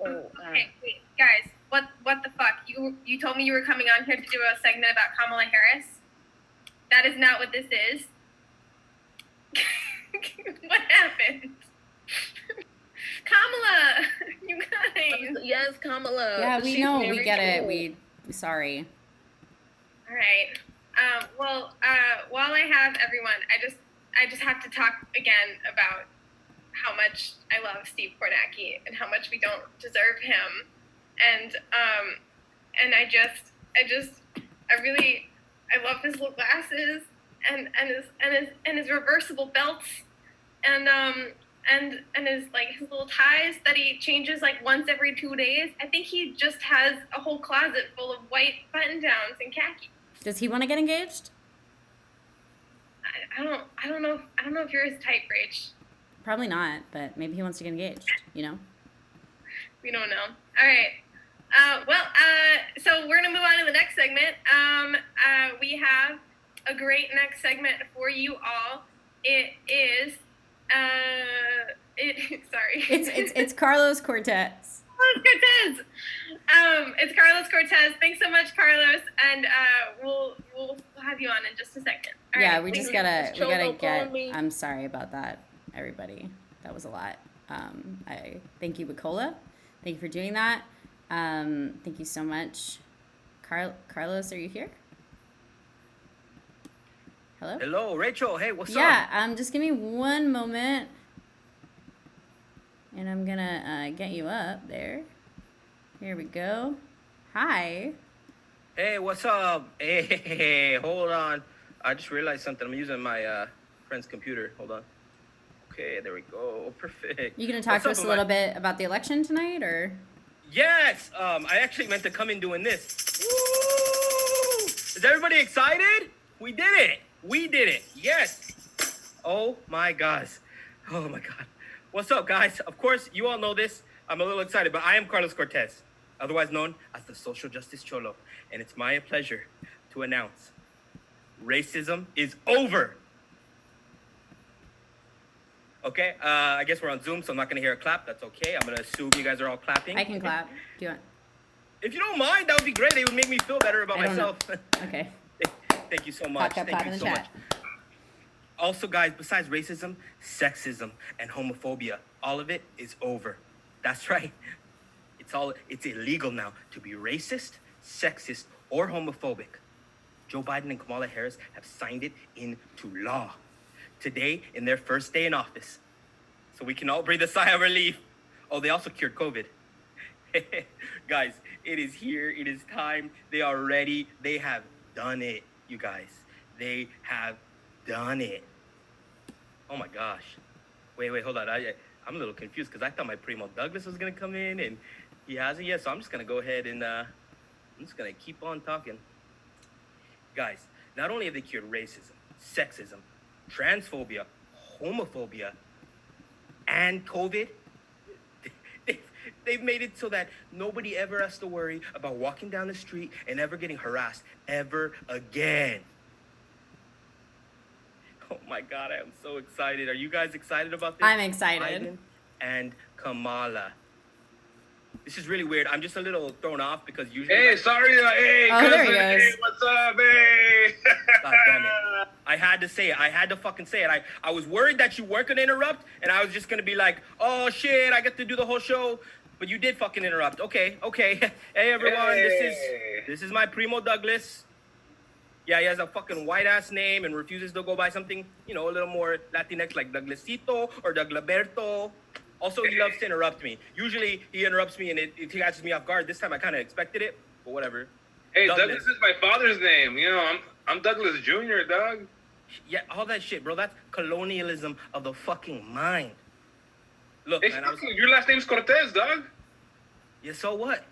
Okay, wait, guys, what the fuck? You told me you were coming on here to do a segment about Kamala Harris. That is not what this is. What happened? Kamala, you guys. Yes, Kamala. Yeah, we She's know. very We get it. cool. We sorry. All right. While I have everyone, I just have to talk again about how much I love Steve Kornacki and how much we don't deserve him. And I love his little glasses and his reversible belts and his little ties that he changes like once every 2 days. I think he just has a whole closet full of white button downs and khaki. Does he want to get engaged? I don't know if you're his type, Rach. Probably not, but maybe he wants to get engaged, We don't know. All right. So we're going to move on to the next segment. We have a great next segment for you all. It is, sorry. It's Carlos Cortez. It's Carlos Cortez. Thanks so much, Carlos. And we'll have you on in just a second. All Yeah, right, we just gotta get, I'm sorry about that, everybody. That was a lot. I thank you, Nicola. Thank you for doing that. Thank you so much. Carlos, are you here? Hello? Hello, Rachel. Hey, what's up? Yeah, just give me one moment. And I'm gonna get you up there. Here we go. Hi. Hey, what's up? Hey, hold on. I just realized something. I'm using my friend's computer. Hold on. Okay, there we go. Perfect. You gonna talk to us a little bit about the election tonight, or? Yes. I actually meant to come in doing this. Woo! Is everybody excited? We did it. We did it. Yes. Oh my gosh. Oh my God. What's up, guys? Of course, you all know this. I'm a little excited, but I am Carlos Cortez, otherwise known as the Social Justice Cholo, and it's my pleasure to announce racism is over. Okay, I guess we're on Zoom, so I'm not gonna hear a clap. That's okay. I'm gonna assume you guys are all clapping. I can clap. Do you want? If you don't mind, that would be great. It would make me feel better about I don't know. myself. Okay. Thank you so much. Clap, Thank in you the so chat. much. Also, guys, besides racism, sexism and homophobia, all of it is over. That's right. It's illegal now to be racist, sexist, or homophobic. Joe Biden and Kamala Harris have signed it into law today in their first day in office. So we can all breathe a sigh of relief. Oh, they also cured COVID. Guys, it is here. It is time. They are ready. They have done it, you guys. They have done it. Oh my gosh. Wait, hold on. I'm a little confused because I thought my primo Douglas was going to come in, and he hasn't yet. So I'm just going to go ahead and I'm just going to keep on talking. Guys, not only have they cured racism, sexism, transphobia, homophobia, and COVID, they've made it so that nobody ever has to worry about walking down the street and ever getting harassed ever again. Oh my God, I am so excited. Are you guys excited about this? I'm excited. Biden and Kamala. This is really weird. I'm just a little thrown off because usually... Hey, sorry. Hey, Oh, there he cousin. Hey, goes. what's up? Hey. God damn it. I had to say it. I had to fucking say it. I was worried that you weren't going to interrupt, and I was just going to be like, oh, shit, I get to do the whole show. but you did fucking interrupt. Okay. Hey everyone, this is my Primo Douglas. Yeah, he has a fucking white ass name and refuses to go by something, a little more Latinx like Douglasito or Douglaberto. Also, he loves to interrupt me. Usually, he interrupts me and it catches me off guard. This time, I kind of expected it, but whatever. Hey, Douglas is my father's name. I'm Douglas Jr., dog. Yeah, all that shit, bro. That's colonialism of the fucking mind. Look, Hey, man, your last name's Cortez, dog. Yeah, so what?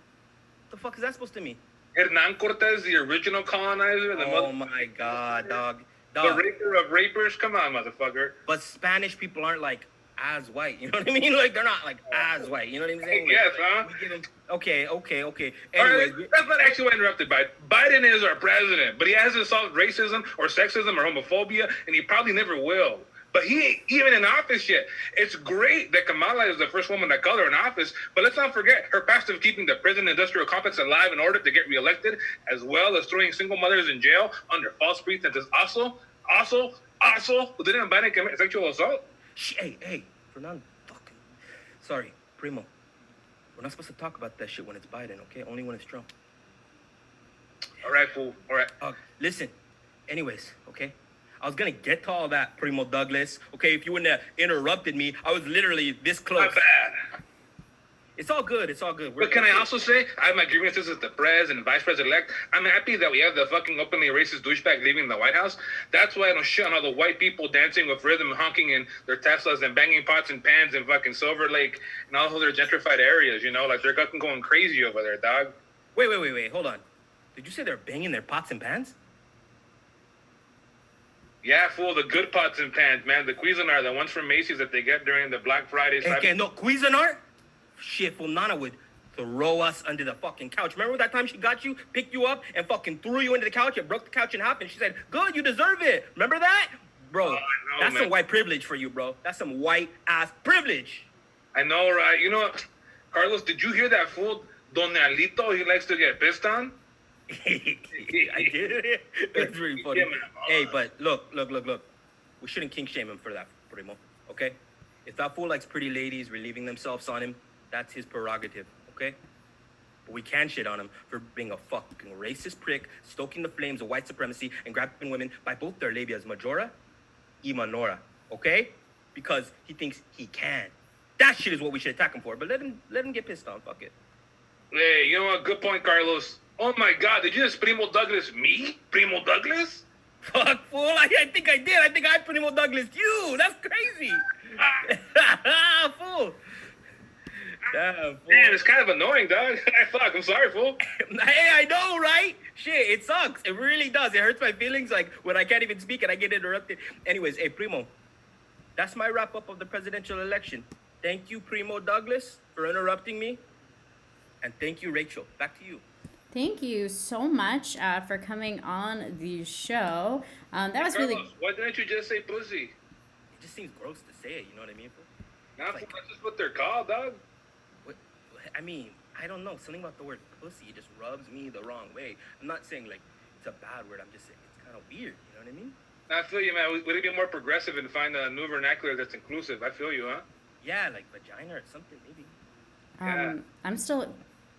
The fuck is that supposed to mean? Hernan Cortez, the original colonizer. My God, dog. The raper of rapers. Come on, motherfucker. But Spanish people aren't like as white. You know what I mean? Like they're not like as white. You know what I'm saying? Yes, huh? Okay. All Anyways, right, that's not actually what I interrupted by. Biden is our president, but he hasn't solved racism or sexism or homophobia, and he probably never will. But he ain't even in office yet. It's great that Kamala is the first woman of color in office, but let's not forget her past of keeping the prison industrial complex alive in order to get reelected, as well as throwing single mothers in jail under false pretenses. Also, didn't Biden commit sexual assault? Hey, Fernando, fucking. Sorry, Primo. We're not supposed to talk about that shit when it's Biden, okay? Only when it's Trump. All right, fool. All right. Listen. Anyways, okay? I was gonna get to all that, Primo Douglas. Okay, if you wouldn't have interrupted me, I was literally this close. Not bad. It's all good. But can I also say, I have my grievances as the pres and vice president-elect. I'm happy that we have the fucking openly racist douchebag leaving the White House. That's why I don't shit on all the white people dancing with rhythm, honking in their Teslas and banging pots and pans in fucking Silver Lake and all other gentrified areas, like they're fucking going crazy over there, dog. Wait, hold on. Did you say they're banging their pots and pans? Yeah, fool, the good pots and pans, man. The Cuisinart, the ones from Macy's that they get during the Black Friday. Okay, no, Cuisinart? Shit, fool, Nana would throw us under the fucking couch. Remember that time she got you, picked you up, and fucking threw you into the couch and broke the couch in half, and she said, good, you deserve it. Remember that? Bro, that's some white privilege for you, bro. That's some white-ass privilege. I know, right? Carlos, did you hear that fool, Don Alito? He likes to get pissed on. I did. That's really funny. Hey, but look. We shouldn't kink shame him for that, Primo. Okay? If that fool likes pretty ladies relieving themselves on him, that's his prerogative. Okay? But we can shit on him for being a fucking racist prick, stoking the flames of white supremacy and grabbing women by both their labias majora y minora. Okay? Because he thinks he can. That shit is what we should attack him for. But let him get pissed on. Fuck it. Hey, you know what? Good point, Carlos. Oh my God, did you just Primo Douglas me? Primo Douglas? Fuck, fool. I think I did. I think I Primo Douglas you. That's crazy. Fool. Damn, fool. Man, it's kind of annoying, dog. Fuck, I'm sorry, fool. Hey, I know, right? Shit, it sucks. It really does. It hurts my feelings, like, when I can't even speak and I get interrupted. Anyways, hey, Primo, that's my wrap-up of the presidential election. Thank you, Primo Douglas, for interrupting me. And thank you, Rachel. Back to you. Thank you so much for coming on the show. That was really. Why didn't you just say pussy? It just seems gross to say it. You know what I mean? Nah, that's just what they're called, dog. I mean, I don't know. Something about the word pussy just rubs me the wrong way. I'm not saying like it's a bad word. I'm just saying it's kind of weird. You know what I mean? I feel you, man. Would it be more progressive and find a new vernacular that's inclusive? I feel you, huh? Yeah, like vagina or something, maybe. I'm still.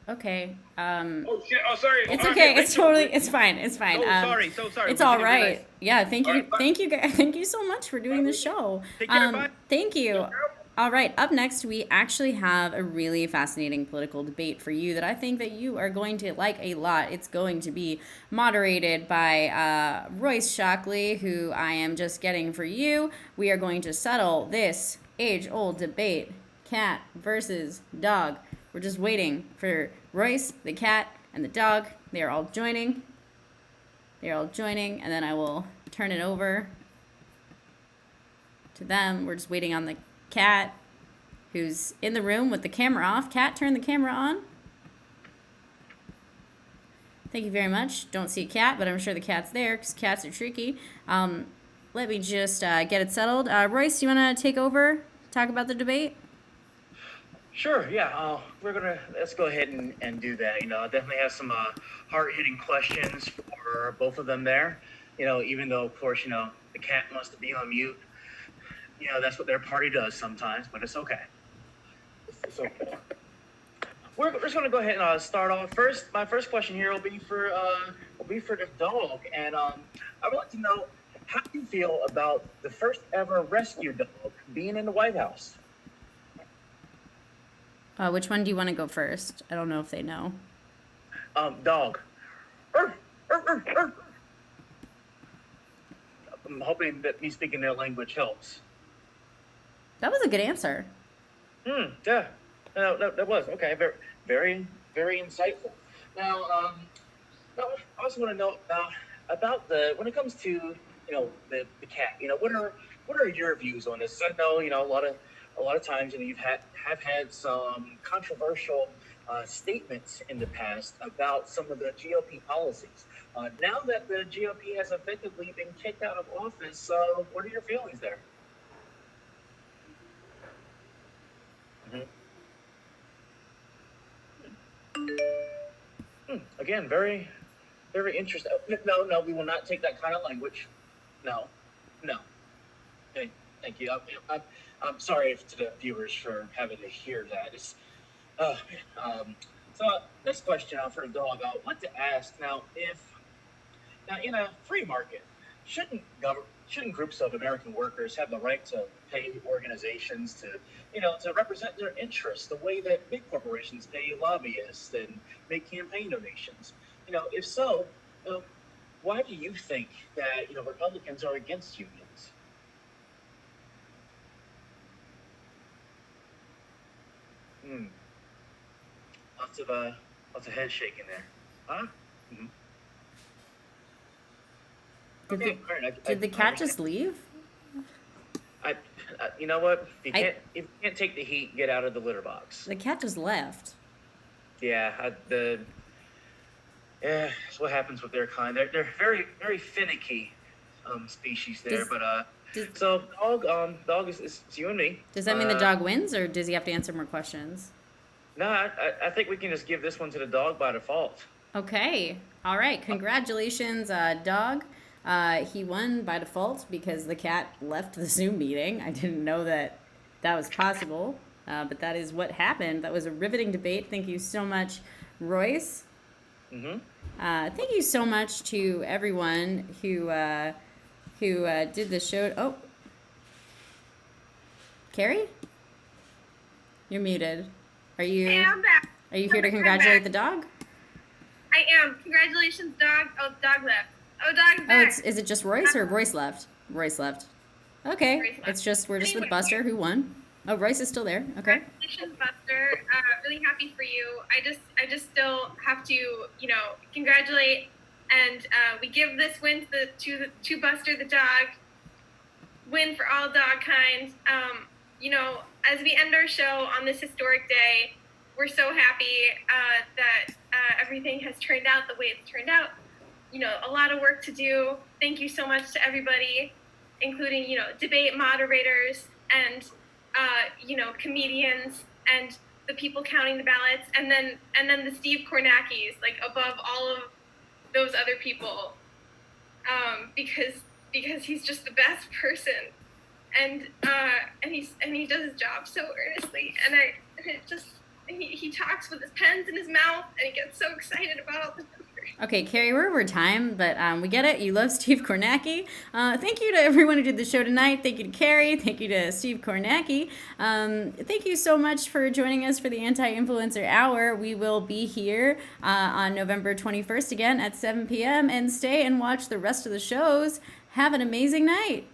Okay. Oh shit! Oh, sorry. It's okay. It's totally. It's fine. It's fine. So sorry. It's all right. Yeah. Thank you. Thank you. Thank you so much for doing the show. Take care, bye. Thank you. All right. Up next, we actually have a really fascinating political debate for you that I think that you are going to like a lot. It's going to be moderated by Royce Shockley, who I am just getting for you. We are going to settle this age-old debate: cat versus dog. We're just waiting for Royce, the cat, and the dog. They are all joining. And then I will turn it over to them. We're just waiting on the cat, who's in the room with the camera off. Cat, turn the camera on. Thank you very much. Don't see a cat, but I'm sure the cat's there because cats are tricky. Let me just get it settled. Royce, you want to take over, talk about the debate? Sure, yeah. Let's go ahead and do that. I definitely have some hard-hitting questions for both of them there. Even though, of course, the cat wants to be on mute. That's what their party does sometimes, but it's okay. It's okay. we're just gonna go ahead and start off. First, my first question here will be for the dog, and I would like to know how do you feel about the first ever rescue dog being in the White House? Which one do you want to go first? I don't know if they know. Dog. I'm hoping that me speaking their language helps. That was a good answer. Yeah. No, that was okay. Very, very insightful. Now, I also want to know about the when it comes to the cat. What are your views on this? I know a lot of times you've had some controversial statements in the past about some of the GOP policies. Now that the GOP has effectively been kicked out of office, what are your feelings there? Again, very, very interesting. No, we will not take that kind of language. No. Okay, thank you. I'm sorry to the viewers for having to hear that. So next question for the dog. I want to ask now in a free market, shouldn't groups of American workers have the right to pay organizations to represent their interests the way that big corporations pay lobbyists and make campaign donations? If so, why do you think that Republicans are against unions? Lots of head shaking there. Huh? Mm-hmm. Did the cat just leave? You know what? If you can't take the heat, get out of the litter box. The cat just left. Yeah, that's what happens with their kind. They're very, very finicky species there. So dog is you and me. Does that mean the dog wins, or does he have to answer more questions? No, I think we can just give this one to the dog by default. Okay. All right. Congratulations, dog. He won by default because the cat left the Zoom meeting. I didn't know that was possible, but that is what happened. That was a riveting debate. Thank you so much, Royce. Mm-hmm. Thank you so much to everyone who did the show. Oh, Carrie, you're muted. Are you here to congratulate the dog? I am. Congratulations, dog. Oh, dog left. Oh, dog's back. Is it just Royce or Royce left? Royce left. Okay. Royce left. We're just with Buster, who won. Oh, Royce is still there. Okay. Congratulations, Buster. Really happy for you. I just still have to, congratulate, and we give this win to Buster the dog. Win for all dog kind. As we end our show on this historic day, we're so happy that everything has turned out the way it's turned out. A lot of work to do. Thank you so much to everybody, including, debate moderators and, comedians and the people counting the ballots, and then the Steve Kornacki's, like, above all of those other people, because he's just the best person, and he does his job so earnestly, and he talks with his pens in his mouth, and he gets so excited about all the numbers. Okay, Carrie, we're over time, but we get it. You love Steve Kornacki. Thank you to everyone who did the show tonight. Thank you to Carrie. Thank you to Steve Kornacki. Thank you so much for joining us for the Anti-Influencer Hour. We will be here on November 21st again at 7 p.m. and stay and watch the rest of the shows. Have an amazing night.